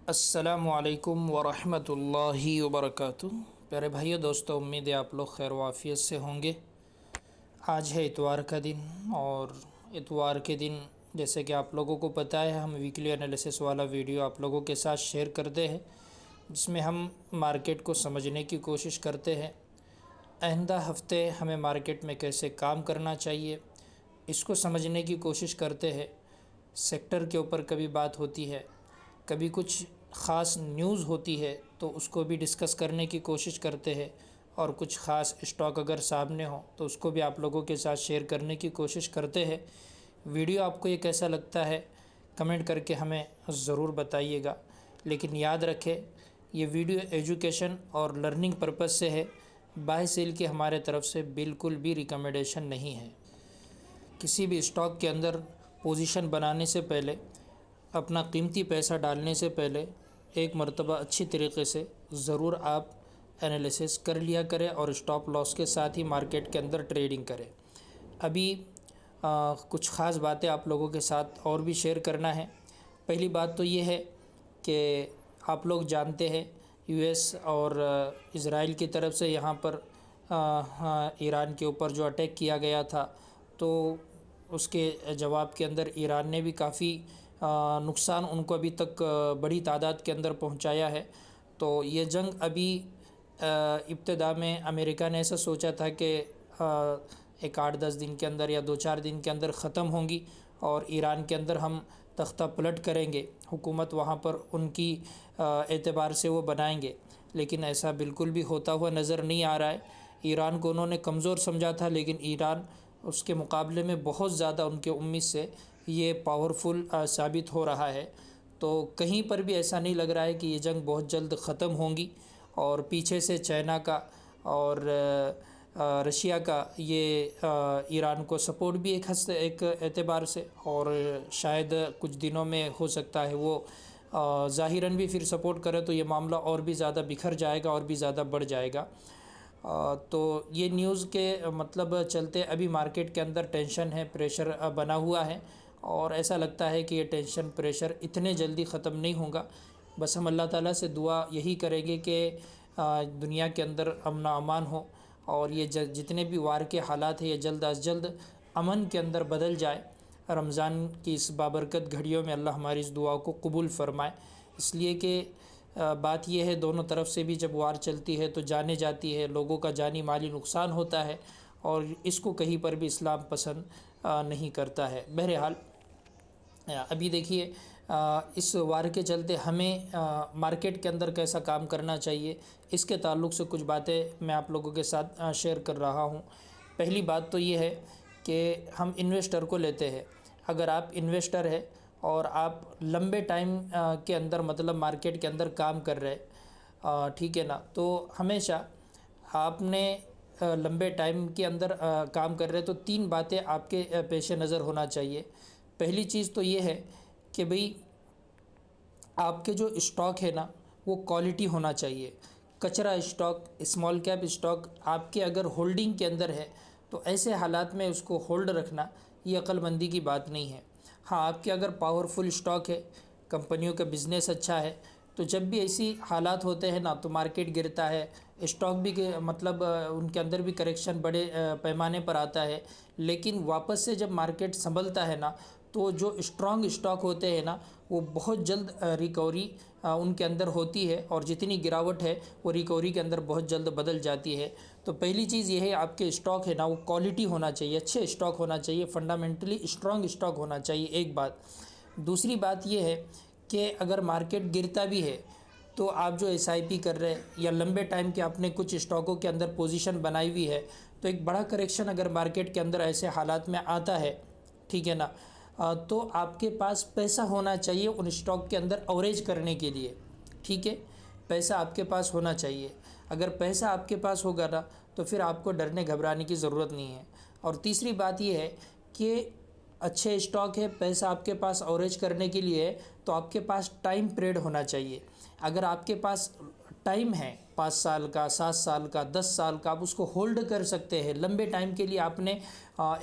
अस्सलामुअलैकुम वरहमतुल्लाहि वबरकातुहू। प्यारे भाइयों दोस्तों, उम्मीद है आप लोग खैर वाफ़ियत से होंगे। आज है इतवार का दिन और इतवार के दिन जैसे कि आप लोगों को पता है हम वीकली एनालिसिस वाला वीडियो आप लोगों के साथ शेयर करते हैं, जिसमें हम मार्केट को समझने की कोशिश करते हैं। आइंदा हफ्ते हमें मार्केट में कैसे काम करना चाहिए इसको समझने की कोशिश करते हैं। सेक्टर के ऊपर कभी बात होती है, कभी कुछ ख़ास न्यूज़ होती है तो उसको भी डिस्कस करने की कोशिश करते हैं, और कुछ ख़ास स्टॉक अगर सामने हो तो उसको भी आप लोगों के साथ शेयर करने की कोशिश करते हैं। वीडियो आपको ये कैसा लगता है कमेंट करके हमें ज़रूर बताइएगा। लेकिन याद रखें, ये वीडियो एजुकेशन और लर्निंग पर्पज़ से है, बाय सेल की हमारे तरफ से बिल्कुल भी रिकमेंडेशन नहीं है। किसी भी स्टॉक के अंदर पोजीशन बनाने से पहले, अपना कीमती पैसा डालने से पहले एक मर्तबा अच्छी तरीके से ज़रूर आप एनालिसिस कर लिया करें और स्टॉप लॉस के साथ ही मार्केट के अंदर ट्रेडिंग करें। अभी कुछ ख़ास बातें आप लोगों के साथ और भी शेयर करना है। पहली बात तो ये है कि आप लोग जानते हैं यूएस और इज़राइल की तरफ से यहाँ पर ईरान के ऊपर जो अटैक किया गया था, तो उसके जवाब के अंदर ईरान ने भी काफ़ी नुकसान उनको अभी तक बड़ी तादाद के अंदर पहुंचाया है। तो ये जंग अभी इब्तिदा में अमेरिका ने ऐसा सोचा था कि एक 8-10 दिन के अंदर या 2-4 दिन के अंदर ख़त्म होंगी और ईरान के अंदर हम तख्ता पलट करेंगे, हुकूमत वहाँ पर उनकी एतबार से वो बनाएंगे। लेकिन ऐसा बिल्कुल भी होता हुआ नज़र नहीं आ रहा है। ईरान को उन्होंने कमज़ोर समझा था, लेकिन ईरान उसके मुकाबले में बहुत ज़्यादा उनके उम्मीद से ये पावरफुल साबित हो रहा है। तो कहीं पर भी ऐसा नहीं लग रहा है कि ये जंग बहुत जल्द ख़त्म होंगी, और पीछे से चाइना का और रशिया का ये ईरान को सपोर्ट भी एक एतबार से, और शायद कुछ दिनों में हो सकता है वो ज़ाहिरन भी फिर सपोर्ट करे तो ये मामला और भी ज़्यादा बिखर जाएगा और भी ज़्यादा बढ़ जाएगा। तो ये न्यूज़ के मतलब चलते अभी मार्केट के अंदर टेंशन है, प्रेशर बना हुआ है, और ऐसा लगता है कि ये टेंशन प्रेशर इतने जल्दी ख़त्म नहीं होगा। बस हम अल्लाह ताला से दुआ यही करेंगे कि दुनिया के अंदर अमन अमान हो, और ये जितने भी वार के हालात हैं ये जल्द अज जल्द अमन के अंदर बदल जाए। रमज़ान की इस बाबरकत घड़ियों में अल्लाह हमारी इस दुआ को कबूल फ़रमाए। इसलिए कि बात यह है, दोनों तरफ से भी जब वार चलती है तो जाने जाती है, लोगों का जानी माली नुकसान होता है, और इसको कहीं पर भी इस्लाम पसंद नहीं करता है। बहरहाल अभी देखिए, इस वार के चलते हमें मार्केट के अंदर कैसा काम करना चाहिए इसके ताल्लुक़ से कुछ बातें मैं आप लोगों के साथ शेयर कर रहा हूँ। पहली बात तो ये है कि हम इन्वेस्टर को लेते हैं। अगर आप इन्वेस्टर है और आप लंबे टाइम के अंदर मतलब मार्केट के अंदर काम कर रहे हैं, ठीक है ना, तो हमेशा आपने लंबे टाइम के अंदर काम कर रहे हैं तो 3 बातें आपके पेश नज़र होना चाहिए। पहली चीज़ तो ये है कि भाई आपके जो स्टॉक है ना वो क्वालिटी होना चाहिए। कचरा स्टॉक, स्मॉल कैप स्टॉक आपके अगर होल्डिंग के अंदर है तो ऐसे हालात में उसको होल्ड रखना ये अक्लमंदी की बात नहीं है। हाँ, आपके अगर पावरफुल स्टॉक है, कंपनियों का बिज़नेस अच्छा है, तो जब भी ऐसी हालात होते हैं ना तो मार्केट गिरता है, स्टॉक भी मतलब उनके अंदर भी करेक्शन बड़े पैमाने पर आता है। लेकिन वापस से जब मार्केट संभलता है ना तो जो स्ट्रॉन्ग स्टॉक होते हैं ना वो बहुत जल्द रिकवरी उनके अंदर होती है, और जितनी गिरावट है वो रिकवरी के अंदर बहुत जल्द बदल जाती है। तो पहली चीज़ ये है, आपके स्टॉक है ना वो क्वालिटी होना चाहिए, अच्छे स्टॉक होना चाहिए, फंडामेंटली स्ट्रॉन्ग स्टॉक होना चाहिए, एक बात। दूसरी बात ये है कि अगर मार्केट गिरता भी है तो आप जो एसआईपी कर रहे हैं या लंबे टाइम के आपने कुछ स्टॉकों के अंदर पोजीशन बनाई हुई है, तो एक बड़ा करेक्शन अगर मार्केट के अंदर ऐसे हालात में आता है, ठीक है ना, तो आपके पास पैसा होना चाहिए उन स्टॉक के अंदर अवरेज करने के लिए। ठीक है, पैसा आपके पास होना चाहिए। अगर पैसा आपके पास होगा ना तो फिर आपको डरने घबराने की ज़रूरत नहीं है। और तीसरी बात यह है कि अच्छे स्टॉक है, पैसा आपके पास अवरेज करने के लिए है, तो आपके पास टाइम पीरियड होना चाहिए। अगर आपके पास टाइम है 5 साल का, 7 साल का, 10 साल का आप उसको होल्ड कर सकते हैं। लंबे टाइम के लिए आपने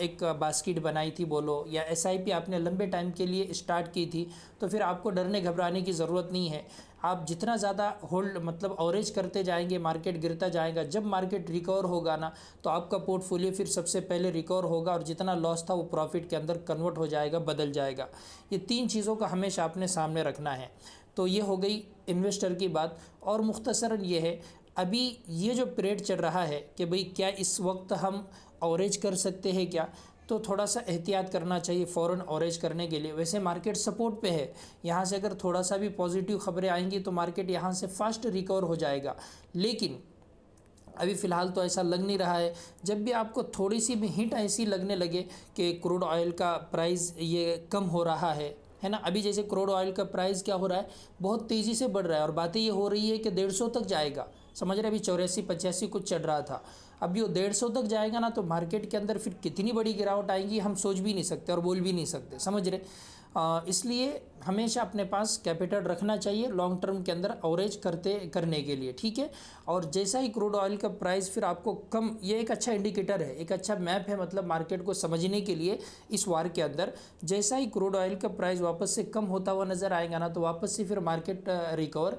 एक बास्केट बनाई थी बोलो, या एसआईपी आपने लंबे टाइम के लिए स्टार्ट की थी, तो फिर आपको डरने घबराने की ज़रूरत नहीं है। आप जितना ज़्यादा होल्ड मतलब एवरेज करते जाएंगे, मार्केट गिरता जाएगा, जब मार्केट रिकवर होगा ना तो आपका पोर्टफोलियो फिर सबसे पहले रिकवर होगा और जितना लॉस था वो प्रॉफिट के अंदर कन्वर्ट हो जाएगा, बदल जाएगा। ये 3 चीज़ों का हमेशा अपने सामने रखना है। तो ये हो गई इन्वेस्टर की बात। और मुख्तसरन ये है, अभी ये जो पीरियड चल रहा है कि भाई क्या इस वक्त हम एवरेज कर सकते हैं क्या, तो थोड़ा सा एहतियात करना चाहिए फ़ौरन ऑरेज करने के लिए। वैसे मार्केट सपोर्ट पे है, यहाँ से अगर थोड़ा सा भी पॉजिटिव खबरें आएंगी तो मार्केट यहाँ से फास्ट रिकवर हो जाएगा, लेकिन अभी फ़िलहाल तो ऐसा लग नहीं रहा है। जब भी आपको थोड़ी सी भी हिंट ऐसी लगने लगे कि क्रूड ऑयल का प्राइस ये कम हो रहा है ना, अभी जैसे क्रूड ऑयल का प्राइस क्या हो रहा है, बहुत तेज़ी से बढ़ रहा है और बातें ये हो रही है कि 150 तक जाएगा, समझ रहे, अभी 84-85 कुछ चल रहा था, अभी वो 150 तक जाएगा ना तो मार्केट के अंदर फिर कितनी बड़ी गिरावट आएगी हम सोच भी नहीं सकते और बोल भी नहीं सकते, समझ रहे। इसलिए हमेशा अपने पास कैपिटल रखना चाहिए लॉन्ग टर्म के अंदर एवरेज करने के लिए, ठीक है। और जैसा ही क्रूड ऑयल का प्राइस फिर आपको कम, ये एक अच्छा इंडिकेटर है, एक अच्छा मैप है मतलब मार्केट को समझने के लिए इस वार के अंदर। जैसा ही क्रूड ऑयल का प्राइस वापस से कम होता हुआ नज़र आएगा ना तो वापस से फिर मार्केट रिकवर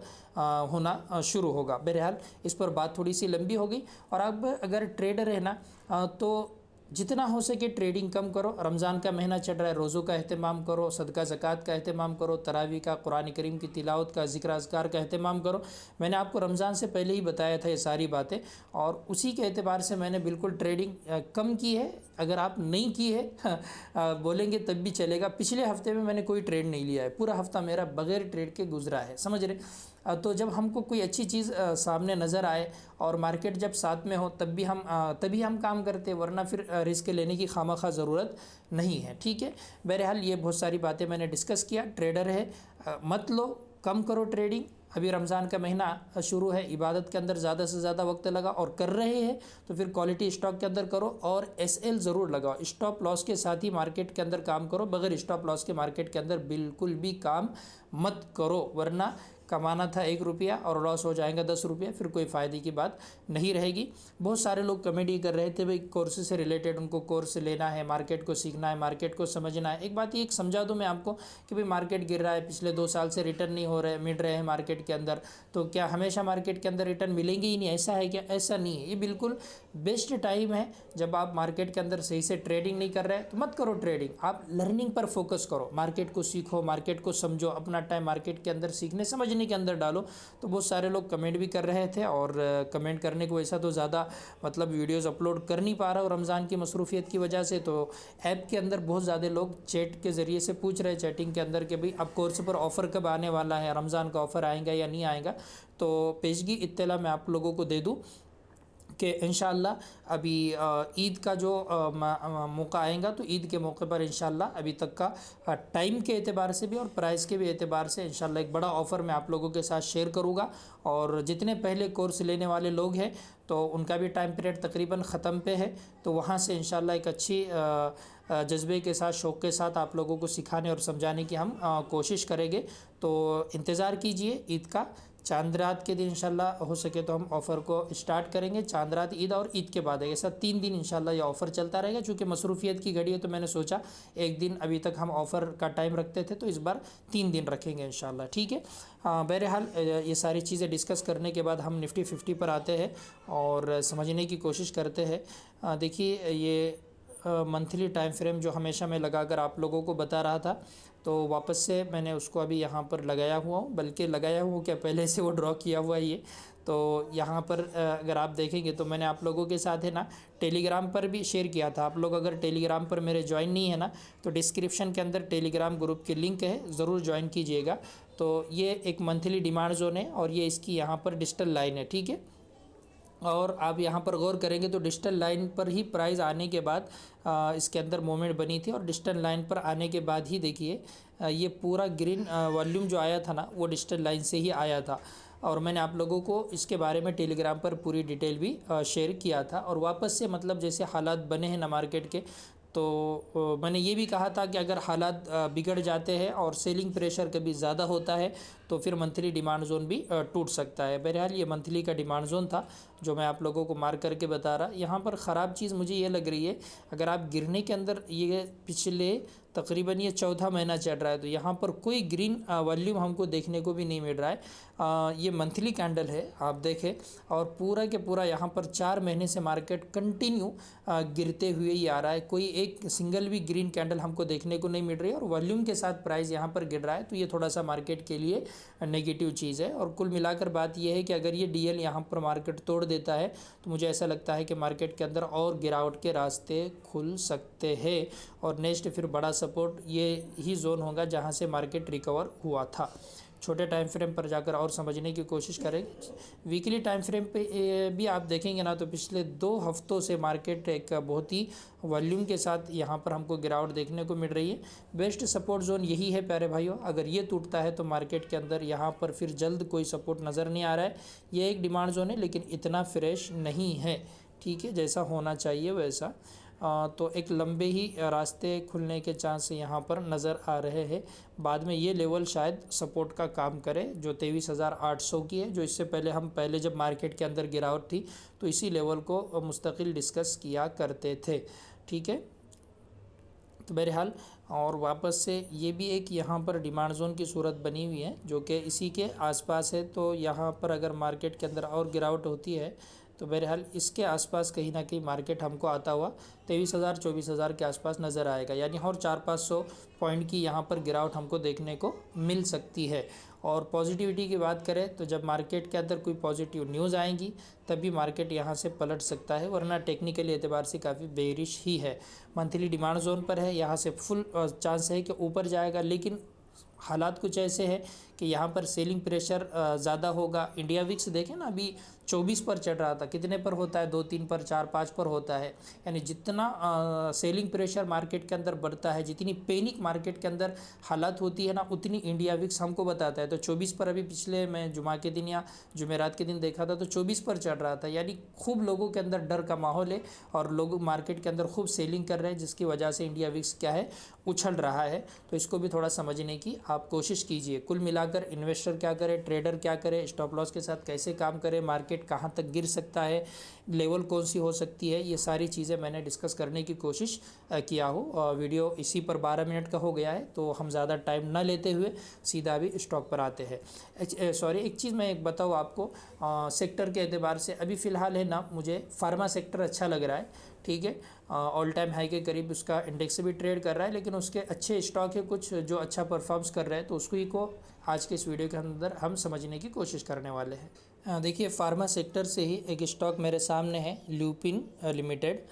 होना शुरू होगा। बहरहाल इस पर बात थोड़ी सी लंबी हो गई। और अब अगर ट्रेडर है ना तो जितना हो सके ट्रेडिंग कम करो। रमज़ान का महीना चल रहा है, रोज़ों का अहतमाम करो, सदका ज़कात का अहतमाम करो, तरावी का, कुरान करीम की तिलावत का, ज़िक्र अज़कार का अहतमाम करो। मैंने आपको रमज़ान से पहले ही बताया था ये सारी बातें, और उसी के एतबार से मैंने बिल्कुल ट्रेडिंग कम की है। अगर आप नहीं की है बोलेंगे तब भी चलेगा। पिछले हफ्ते में मैंने कोई ट्रेड नहीं लिया है, पूरा हफ्ता मेरा बगैर ट्रेड के गुजरा है, समझ रहे। तो जब हमको कोई अच्छी चीज़ सामने नज़र आए और मार्केट जब साथ में हो तभी हम काम करते हैं, वरना फिर रिस्क लेने की खामखा ज़रूरत नहीं है, ठीक है। बहरहाल ये बहुत सारी बातें मैंने डिस्कस किया। ट्रेडर है मत लो, कम करो ट्रेडिंग। अभी रमज़ान का महीना शुरू है, इबादत के अंदर ज़्यादा से ज़्यादा वक्त लगा और कर रहे हैं तो फिर क्वालिटी स्टॉक के अंदर करो और एसएल ज़रूर लगाओ। स्टॉप लॉस के साथ ही मार्केट के अंदर काम करो, बगैर स्टॉप लॉस के मार्केट के अंदर बिल्कुल भी काम मत करो, वरना कमाना था 1 रुपया और लॉस हो जाएगा 10 रुपया, फिर कोई फ़ायदे की बात नहीं रहेगी। बहुत सारे लोग कमेंट ही कर रहे थे भाई कोर्स से रिलेटेड उनको कोर्स लेना है, मार्केट को सीखना है, मार्केट को समझना है। एक बात ये समझा दूं मैं आपको कि भाई मार्केट गिर रहा है, पिछले 2 साल से रिटर्न नहीं हो रहे, मिल रहे हैं मार्केट के अंदर, तो क्या हमेशा मार्केट के अंदर रिटर्न मिलेंगे ही नहीं, ऐसा है क्या? ऐसा नहीं है। ये बिल्कुल बेस्ट टाइम है जब आप मार्केट के अंदर सही से ट्रेडिंग नहीं कर रहे तो मत करो ट्रेडिंग, आप लर्निंग पर फोकस करो, मार्केट को सीखो, मार्केट को समझो, अपना टाइम मार्केट के अंदर सीखने समझने के अंदर डालो। तो बहुत सारे लोग कमेंट भी कर रहे थे और कमेंट करने को ऐसा तो ज़्यादा मतलब वीडियोज़ अपलोड कर नहीं पा रहा हूँ रमज़ान की मसरूफियत की वजह से, तो ऐप के अंदर बहुत ज़्यादा लोग चैट के ज़रिए से पूछ रहे हैं चैटिंग के अंदर कि भाई अब कोर्स पर ऑफ़र कब आने वाला है, रमज़ान का ऑफ़र आएगा या नहीं आएगा। तो पेशगी इत्तला मैं आप लोगों को दे दूँ कि इंशाअल्लाह अभी ईद का जो मौका आएगा तो ईद के मौके पर इंशाअल्लाह अभी तक का टाइम के एतबार से भी और प्राइस के भी एतबार से इंशाअल्लाह एक बड़ा ऑफ़र मैं आप लोगों के साथ शेयर करूँगा। और जितने पहले कोर्स लेने वाले लोग हैं तो उनका भी टाइम पीरियड तकरीबन ख़त्म पे है, तो वहाँ से इंशाअल्लाह एक अच्छी जज्बे के साथ, शौक़ के साथ आप लोगों को सिखाने और समझाने की हम कोशिश करेंगे। तो इंतज़ार कीजिए ईद का, चांद रात के दिन इंशाल्लाह हो सके तो हम ऑफ़र को स्टार्ट करेंगे। चांद रात, ईद और ईद के बाद है, ऐसा 3 दिन इंशाल्लाह ये ऑफ़र चलता रहेगा। चूँकि मसरूफियत की घड़ी है तो मैंने सोचा एक दिन, अभी तक हम ऑफ़र का टाइम रखते थे तो इस बार 3 दिन रखेंगे इंशाल्लाह, ठीक है। बहरहाल ये सारी चीज़ें डिस्कस करने के बाद हम निफ्टी 50 पर आते हैं और समझने की कोशिश करते हैं। देखिए ये मंथली टाइम फ्रेम जो हमेशा मैं लगाकर आप लोगों को बता रहा था, तो वापस से मैंने उसको अभी यहाँ पर लगाया हुआ हूँ, बल्कि लगाया हुआ क्या पहले से वो ड्रॉ किया हुआ है ये। तो यहाँ पर अगर आप देखेंगे तो मैंने आप लोगों के साथ है ना टेलीग्राम पर भी शेयर किया था। आप लोग अगर टेलीग्राम पर मेरे ज्वाइन नहीं है ना तो डिस्क्रिप्शन के अंदर टेलीग्राम ग्रुप की लिंक है, ज़रूर ज्वाइन कीजिएगा। तो ये एक मंथली डिमांड जोन है और ये इसकी यहाँ पर डिजिटल लाइन है, ठीक है। और आप यहाँ पर गौर करेंगे तो डिजिटल लाइन पर ही प्राइस आने के बाद इसके अंदर मूवमेंट बनी थी और डिजिटल लाइन पर आने के बाद ही देखिए ये पूरा ग्रीन वॉल्यूम जो आया था ना वो डिजिटल लाइन से ही आया था। और मैंने आप लोगों को इसके बारे में टेलीग्राम पर पूरी डिटेल भी शेयर किया था। और वापस से मतलब जैसे हालात बने हैं ना मार्केट के, मैंने ये भी कहा था कि अगर हालात बिगड़ जाते हैं और सेलिंग प्रेशर कभी ज़्यादा होता है तो फिर मंथली डिमांड जोन भी टूट सकता है। बहरहाल ये मंथली का डिमांड जोन था जो मैं आप लोगों को मार्क करके बता रहा। यहाँ पर ख़राब चीज़ मुझे ये लग रही है, अगर आप गिरने के अंदर ये पिछले तकरीबन ये चौथा महीना चल रहा है तो यहाँ पर कोई ग्रीन वॉल्यूम हमको देखने को भी नहीं मिल रहा है। ये मंथली कैंडल है आप देखें, और पूरा के पूरा यहाँ पर 4 महीने से मार्केट कंटिन्यू गिरते हुए ही आ रहा है। कोई एक सिंगल भी ग्रीन कैंडल हमको देखने को नहीं मिल रही है और वॉल्यूम के साथ प्राइस यहाँ पर गिर रहा है, तो ये थोड़ा सा मार्केट के लिए नेगेटिव चीज़ है। और कुल मिलाकर बात यह है कि अगर ये डीएल यहाँ पर मार्केट तोड़ देता है तो मुझे ऐसा लगता है कि मार्केट के अंदर और गिरावट के रास्ते खुल सकते हैं और नेक्स्ट फिर बड़ा सपोर्ट ये ही जोन होगा जहाँ से मार्केट रिकवर हुआ था। छोटे टाइम फ्रेम पर जाकर और समझने की कोशिश करें। वीकली टाइम फ्रेम पे भी आप देखेंगे ना तो पिछले 2 हफ्तों से मार्केट एक बहुत ही वॉल्यूम के साथ यहाँ पर हमको गिरावट देखने को मिल रही है। बेस्ट सपोर्ट जोन यही है प्यारे भाइयों, अगर ये टूटता है तो मार्केट के अंदर यहाँ पर फिर जल्द कोई सपोर्ट नज़र नहीं आ रहा है। ये एक डिमांड जोन है लेकिन इतना फ्रेश नहीं है, ठीक है, जैसा होना चाहिए वैसा। तो एक लंबे ही रास्ते खुलने के चांस यहाँ पर नज़र आ रहे हैं। बाद में ये लेवल शायद सपोर्ट का काम करे जो 23,800 की है, जो इससे पहले जब मार्केट के अंदर गिरावट थी तो इसी लेवल को मुस्तकिल डिस्कस किया करते थे, ठीक है। तो बहरहाल और वापस से ये भी एक यहाँ पर डिमांड जोन की सूरत बनी हुई है जो कि इसी के आसपास है। तो यहाँ पर अगर मार्केट के अंदर और गिरावट होती है तो बहरहाल इसके आसपास कहीं ना कहीं मार्केट हमको आता हुआ 23,000 24,000 के आसपास नज़र आएगा, यानी और 400-500 पॉइंट की यहाँ पर गिरावट हमको देखने को मिल सकती है। और पॉजिटिविटी की बात करें तो जब मार्केट के अंदर कोई पॉजिटिव न्यूज़ आएंगी तभी मार्केट यहाँ से पलट सकता है, वरना टेक्निकली एतबार से काफ़ी बेरिश ही है। मंथली डिमांड जोन पर है, यहाँ से फुल चांस है कि ऊपर जाएगा, लेकिन हालात कुछ ऐसे हैं कि यहाँ पर सेलिंग प्रेशर ज़्यादा होगा। इंडिया विक्स देखें ना, अभी 24 पर चढ़ रहा था, कितने पर होता है, 2 3 पर 4 5 पर होता है। यानी जितना सेलिंग प्रेशर मार्केट के अंदर बढ़ता है, जितनी पैनिक मार्केट के अंदर हालात होती है ना, उतनी इंडिया विक्स हमको बताता है। तो 24 पर अभी पिछले मैं जुमा के दिन या जुमेरात के दिन देखा था तो 24 पर चढ़ रहा था, यानी खूब लोगों के अंदर डर का माहौल है और लोग मार्केट के अंदर खूब सेलिंग कर रहे हैं, जिसकी वजह से इंडिया विक्स क्या है, उछल रहा है। तो इसको भी थोड़ा समझने की आप कोशिश कीजिए। कुल मिलाकर इन्वेस्टर क्या करे, ट्रेडर क्या करे, स्टॉप लॉस के साथ कैसे काम करे, मार्केट कहाँ तक गिर सकता है, लेवल कौन सी हो सकती है, ये सारी चीज़ें मैंने डिस्कस करने की कोशिश किया हो। वीडियो इसी पर 12 मिनट का हो गया है, तो हम ज़्यादा टाइम ना लेते हुए सीधा अभी स्टॉक पर आते हैं। सॉरी, एक चीज़ मैं एक बताऊँ आपको, सेक्टर के एतबार से अभी फ़िलहाल है ना, मुझे फार्मा सेक्टर अच्छा लग रहा है, ठीक है। ऑल टाइम हाई के करीब उसका इंडेक्स भी ट्रेड कर रहा है, लेकिन उसके अच्छे स्टॉक है कुछ जो अच्छा परफॉर्म्स कर रहे हैं, तो उसको ही को आज के इस वीडियो के अंदर हम समझने की कोशिश करने वाले हैं। देखिए, फार्मा सेक्टर से ही एक स्टॉक मेरे सामने है, ल्यूपिन लिमिटेड।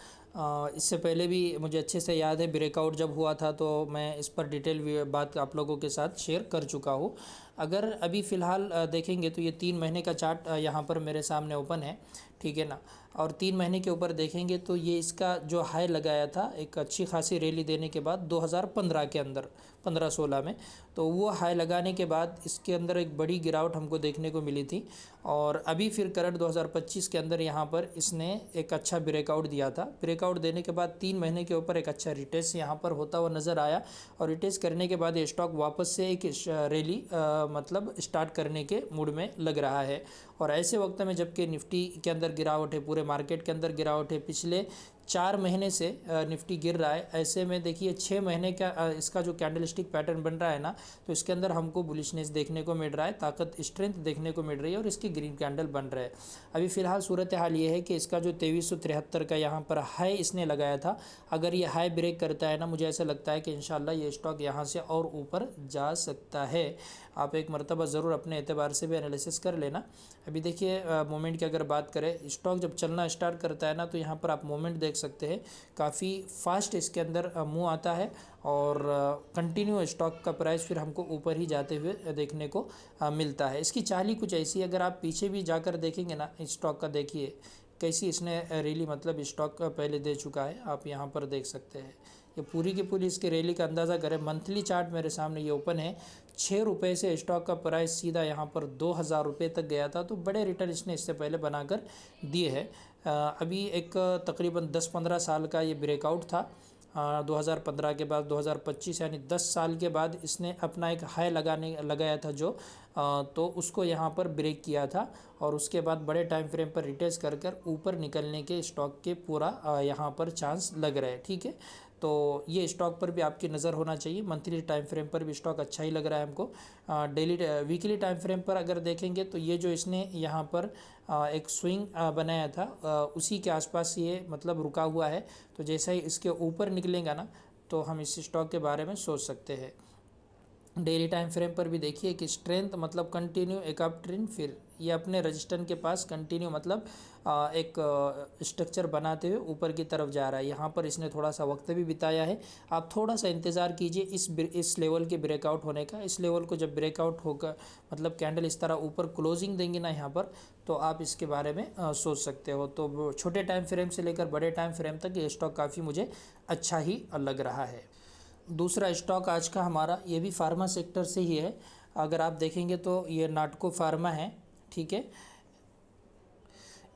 इससे पहले भी मुझे अच्छे से याद है, ब्रेकआउट जब हुआ था तो मैं इस पर डिटेल बात आप लोगों के साथ शेयर कर चुका हूँ। अगर अभी फ़िलहाल देखेंगे तो ये 3 महीने का चार्ट यहाँ पर मेरे सामने ओपन है, ठीक है ना। और 3 महीने के ऊपर देखेंगे तो ये इसका जो हाई लगाया था एक अच्छी खासी रैली देने के बाद 2015 के अंदर 15-16 में, तो वो हाई लगाने के बाद इसके अंदर एक बड़ी गिरावट हमको देखने को मिली थी। और अभी फिर करंट 2025 के अंदर यहाँ पर इसने एक अच्छा ब्रेकआउट दिया था। ब्रेकआउट देने के बाद 3 महीने के ऊपर एक अच्छा रिटेस्ट यहाँ पर होता हुआ नज़र आया, और रिटेस्ट करने के बाद ये स्टॉक वापस से एक रैली मतलब स्टार्ट करने के मूड में लग रहा है। और ऐसे वक्त में जबकि निफ्टी के अंदर गिरावट है, पूरे मार्केट के अंदर गिरावट है, पिछले 4 महीने से निफ्टी गिर रहा है, ऐसे में देखिए 6 महीने का इसका जो कैंडलस्टिक पैटर्न बन रहा है ना, तो इसके अंदर हमको बुलिशनेस देखने को मिल रहा है, ताकत स्ट्रेंथ देखने को मिल रही है और इसकी ग्रीन कैंडल बन रहा है। अभी फ़िलहाल सूरत हाल ये है कि इसका जो 2373 का यहाँ पर हाई इसने लगाया था, अगर ये हाई ब्रेक करता है ना, मुझे ऐसा लगता है कि इंशाल्लाह ये स्टॉक यहाँ से और ऊपर जा सकता है। आप एक मरतबा ज़रूर अपने एतबार से भी एनालिसिस कर लेना। अभी देखिए मोमेंट की अगर बात करें, स्टॉक जब चलना स्टार्ट करता है ना, तो यहाँ पर आप मोमेंट देख सकते हैं, काफ़ी फास्ट इसके अंदर मूव आता है और कंटिन्यू स्टॉक का प्राइस फिर हमको ऊपर ही जाते हुए देखने को मिलता है। इसकी चाल ही कुछ ऐसी, अगर आप पीछे भी जाकर देखेंगे ना स्टॉक का, देखिए कैसी इसने रैली मतलब स्टॉक पहले दे चुका है, आप यहाँ पर देख सकते हैं। ये पूरी की पूरी इसकी रैली का अंदाज़ा करें, मंथली चार्ट मेरे सामने ये ओपन है, 6 रुपये से स्टॉक का प्राइस सीधा यहाँ पर 2,000 रुपये तक गया था, तो बड़े रिटर्न इसने इससे पहले बनाकर दिए है। अभी एक तकरीबन 10-15 साल का ये ब्रेकआउट था 2015 के बाद 2025 यानी 10 साल के बाद इसने अपना एक हाई लगाया था जो तो उसको यहाँ पर ब्रेक किया था और उसके बाद बड़े टाइम फ्रेम पर रिटेस्ट कर ऊपर निकलने के स्टॉक के पूरा यहाँ पर चांस लग रहा है। ठीक है, तो ये स्टॉक पर भी आपकी नज़र होना चाहिए। मंथली टाइम फ्रेम पर भी स्टॉक अच्छा ही लग रहा है हमको। वीकली टाइम फ्रेम पर अगर देखेंगे तो ये जो इसने यहाँ पर एक स्विंग बनाया था उसी के आसपास ये मतलब रुका हुआ है। तो जैसा ही इसके ऊपर निकलेगा ना तो हम इस स्टॉक के बारे में सोच सकते हैं। डेली टाइम फ्रेम पर भी देखिए कि स्ट्रेंथ मतलब कंटिन्यू एक अप ट्रेंड, फिर ये अपने रजिस्टेंस के पास कंटिन्यू मतलब एक स्ट्रक्चर बनाते हुए ऊपर की तरफ जा रहा है। यहाँ पर इसने थोड़ा सा वक्त भी बिताया है। आप थोड़ा सा इंतज़ार कीजिए इस लेवल के ब्रेकआउट होने का। इस लेवल को जब ब्रेकआउट होकर मतलब कैंडल इस तरह ऊपर क्लोजिंग देंगी ना यहाँ पर, तो आप इसके बारे में सोच सकते हो। तो छोटे टाइम फ्रेम से लेकर बड़े टाइम फ्रेम तक ये स्टॉक काफ़ी मुझे अच्छा ही लग रहा है। दूसरा स्टॉक आज का हमारा ये भी फार्मा सेक्टर से ही है। अगर आप देखेंगे तो ये नाटको फार्मा है। ठीक है,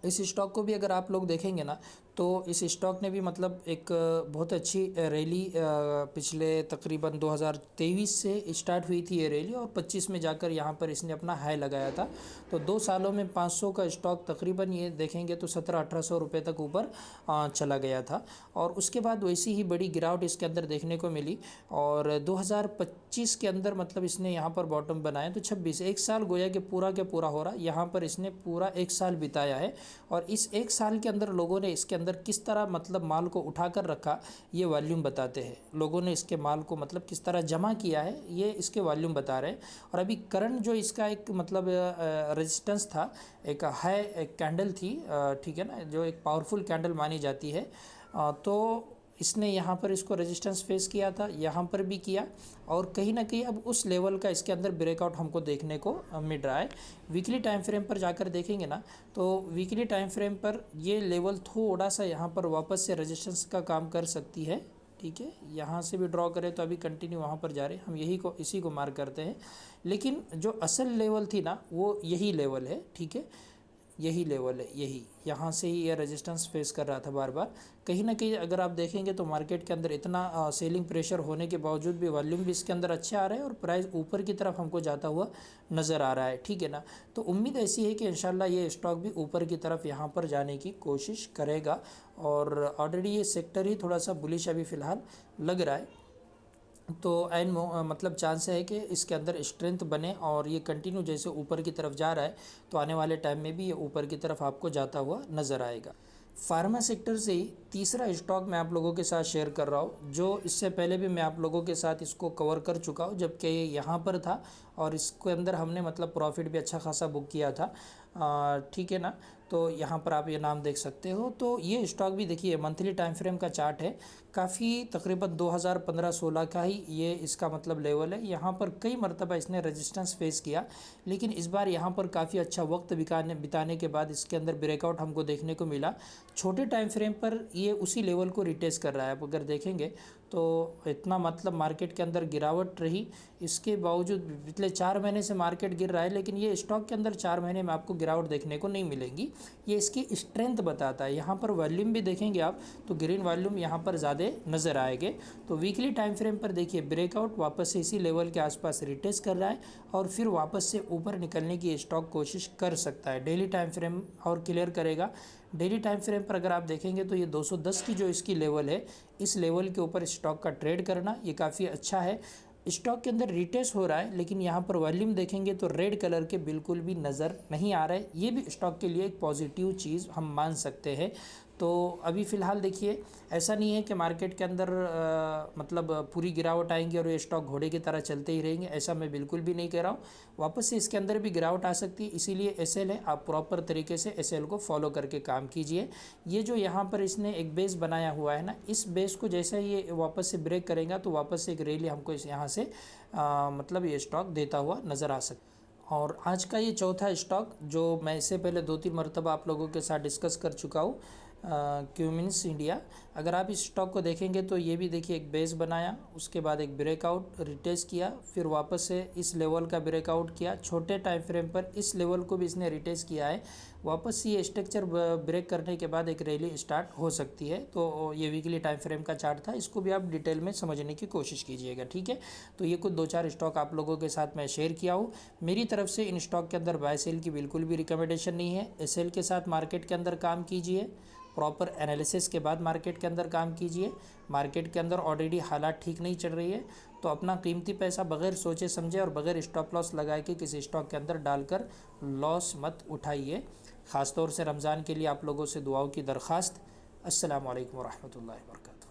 इस स्टॉक को भी अगर आप लोग देखेंगे ना तो इस स्टॉक ने भी मतलब एक बहुत अच्छी रैली पिछले तकरीबन 2023 से स्टार्ट हुई थी ये रैली और 25 में जाकर यहाँ पर इसने अपना हाई लगाया था। तो 2 सालों में 500 का स्टॉक तकरीबन ये देखेंगे तो 1700-1800 रुपये तक ऊपर चला गया था और उसके बाद वैसी ही बड़ी गिरावट इसके अंदर देखने को मिली और 2025 के अंदर मतलब इसने यहाँ पर बॉटम बनाया। तो 26 एक साल गोया के पूरा हो रहा, यहाँ पर इसने पूरा एक साल बिताया है और इस एक साल के अंदर लोगों ने इसके अंदर किस तरह मतलब माल को उठाकर रखा ये वॉल्यूम बताते हैं। लोगों ने इसके माल को मतलब किस तरह जमा किया है ये इसके वॉल्यूम बता रहे हैं। और अभी करंट जो इसका एक मतलब रेजिस्टेंस था, एक हाई एक कैंडल थी, ठीक है ना, जो एक पावरफुल कैंडल मानी जाती है। तो इसने यहाँ पर इसको रेजिस्टेंस फेस किया था, यहाँ पर भी किया और कहीं ना कहीं अब उस लेवल का इसके अंदर ब्रेकआउट हमको देखने को मिल रहा है। वीकली टाइम फ्रेम पर जाकर देखेंगे ना तो वीकली टाइम फ्रेम पर ये लेवल थोड़ा सा यहाँ पर वापस से रेजिस्टेंस का काम कर सकती है। ठीक है, यहाँ से भी ड्रॉ करें तो अभी कंटिन्यू वहाँ पर जा रहे हैं, हम इसी को मार्क करते हैं। लेकिन जो असल लेवल थी ना वो यही लेवल है। ठीक है, यही लेवल है, यही यहाँ से ही यह रेजिस्टेंस फेस कर रहा था बार बार। कहीं ना कहीं अगर आप देखेंगे तो मार्केट के अंदर इतना सेलिंग प्रेशर होने के बावजूद भी वॉल्यूम भी इसके अंदर अच्छे आ रहे हैं और प्राइस ऊपर की तरफ हमको जाता हुआ नज़र आ रहा है। ठीक है ना, तो उम्मीद ऐसी है कि इंशाल्लाह ये स्टॉक भी ऊपर की तरफ यहाँ पर जाने की कोशिश करेगा और ऑलरेडी ये सेक्टर ही थोड़ा सा बुलिश अभी फ़िलहाल लग रहा है। तो मतलब चांस है कि इसके अंदर स्ट्रेंथ बने और ये कंटिन्यू जैसे ऊपर की तरफ जा रहा है तो आने वाले टाइम में भी ये ऊपर की तरफ आपको जाता हुआ नज़र आएगा। फार्मा सेक्टर से ही तीसरा स्टॉक मैं आप लोगों के साथ शेयर कर रहा हूँ, जो इससे पहले भी मैं आप लोगों के साथ इसको कवर कर चुका हूँ जबकि ये यहाँ पर था और इसके अंदर हमने मतलब प्रॉफिट भी अच्छा खासा बुक किया था। ठीक है ना, तो यहाँ पर आप ये नाम देख सकते हो। तो ये स्टॉक भी देखिए मंथली टाइम फ्रेम का चार्ट है, काफ़ी तकरीबन 2015-16 का ही ये इसका मतलब लेवल है। यहाँ पर कई मरतबा इसने रेजिस्टेंस फेस किया लेकिन इस बार यहाँ पर काफ़ी अच्छा वक्त बिताने के बाद इसके अंदर ब्रेकआउट हमको देखने को मिला। छोटे टाइम फ्रेम पर ये उसी लेवल को रिटेस्ट कर रहा है। आप अगर देखेंगे तो इतना मतलब मार्केट के अंदर गिरावट रही, इसके बावजूद पिछले 4 महीने से मार्केट गिर रहा है लेकिन ये स्टॉक के अंदर 4 महीने में आपको गिरावट देखने को नहीं मिलेगी। ये इसकी स्ट्रेंथ बताता है। यहाँ पर वॉल्यूम भी देखेंगे आप तो ग्रीन वॉल्यूम यहाँ पर ज़्यादा नज़र आएंगे। तो वीकली टाइम फ्रेम पर देखिए ब्रेकआउट वापस से इसी लेवल के आसपास रिटेस्ट कर रहा है और फिर वापस से ऊपर निकलने की स्टॉक कोशिश कर सकता है। डेली टाइम फ्रेम और क्लियर करेगा। डेली टाइम फ्रेम पर अगर आप देखेंगे तो ये 210 की जो इसकी लेवल है, इस लेवल के ऊपर स्टॉक का ट्रेड करना ये काफ़ी अच्छा है। स्टॉक के अंदर रिटेस्ट हो रहा है लेकिन यहाँ पर वॉल्यूम देखेंगे तो रेड कलर के बिल्कुल भी नज़र नहीं आ रहा है। ये भी स्टॉक के लिए एक पॉजिटिव चीज़ हम मान सकते हैं। तो अभी फ़िलहाल देखिए ऐसा नहीं है कि मार्केट के अंदर मतलब पूरी गिरावट आएंगी और ये स्टॉक घोड़े की तरह चलते ही रहेंगे, ऐसा मैं बिल्कुल भी नहीं कह रहा हूँ। वापस से इसके अंदर भी गिरावट आ सकती है, इसीलिए एसएल है, आप प्रॉपर तरीके से एसएल को फॉलो करके काम कीजिए। ये जो यहाँ पर इसने एक बेस बनाया हुआ है ना, इस बेस को जैसे ये वापस से ब्रेक करेगा तो वापस से एक रैली हमको इस यहाँ से मतलब ये स्टॉक देता हुआ नज़र आ सकता है। और आज का ये चौथा स्टॉक जो मैं इससे पहले 2-3 मरतबा आप लोगों के साथ डिस्कस कर चुका हूँ, क्यूमिंस इंडिया। अगर आप इस स्टॉक को देखेंगे तो ये भी देखिए एक बेस बनाया, उसके बाद एक ब्रेकआउट रिटेस्ट किया, फिर वापस से इस लेवल का ब्रेकआउट किया, छोटे टाइम फ्रेम पर इस लेवल को भी इसने रिटेस्ट किया है। वापस ये स्ट्रक्चर ब्रेक करने के बाद एक रैली स्टार्ट हो सकती है। तो ये वीकली टाइम फ्रेम का चार्ट था, इसको भी आप डिटेल में समझने की कोशिश कीजिएगा, ठीक है। तो ये कुछ 2-4 स्टॉक आप लोगों के साथ मैं शेयर किया हूँ। मेरी तरफ से इन स्टॉक के अंदर बाय सेल की बिल्कुल भी रिकमेंडेशन नहीं है। एसएल के साथ मार्केट के अंदर काम कीजिए, प्रॉपर एनालिसिस के बाद मार्केट के अंदर काम कीजिए। मार्केट के अंदर ऑलरेडी हालात ठीक नहीं चल रही है, तो अपना कीमती पैसा बगैर सोचे समझे और बगैर स्टॉप लॉस लगाए के किसी स्टॉक के अंदर डालकर लॉस मत उठाइए। ख़ासतौर से रमज़ान के लिए आप लोगों से दुआओं की दरख्वास्त। अस्सलामु अलैकुम वरहमतुल्लाहि वबरकातुहू।